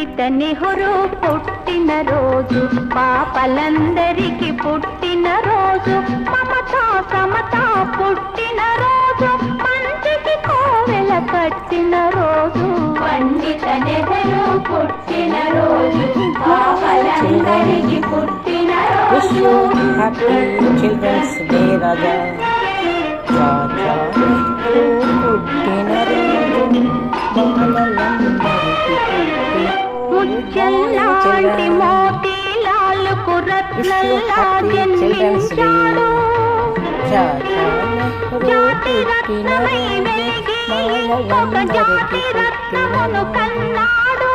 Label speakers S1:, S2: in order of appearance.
S1: పండిత నెహ్రూ పుట్టిన రోజు, పాపలందరికీ పుట్టిన రోజు, మమతా సమతా పుట్టిన రోజు, మంచికి కోవెల కట్టిన రోజు. పండిత నెహ్రూ పుట్టిన రోజు, పాపలందరికీ పుట్టిన రోజు.
S2: హ్యాపీ చిల్డ్రన్స్ డే రాజా.
S1: ముత్యంలాంటి మోతీలాలకు రత్నంలా జన్మించాడు, జాతి రత్నమై వెలిగి ఒక జాతి రత్నమును కన్నాడు.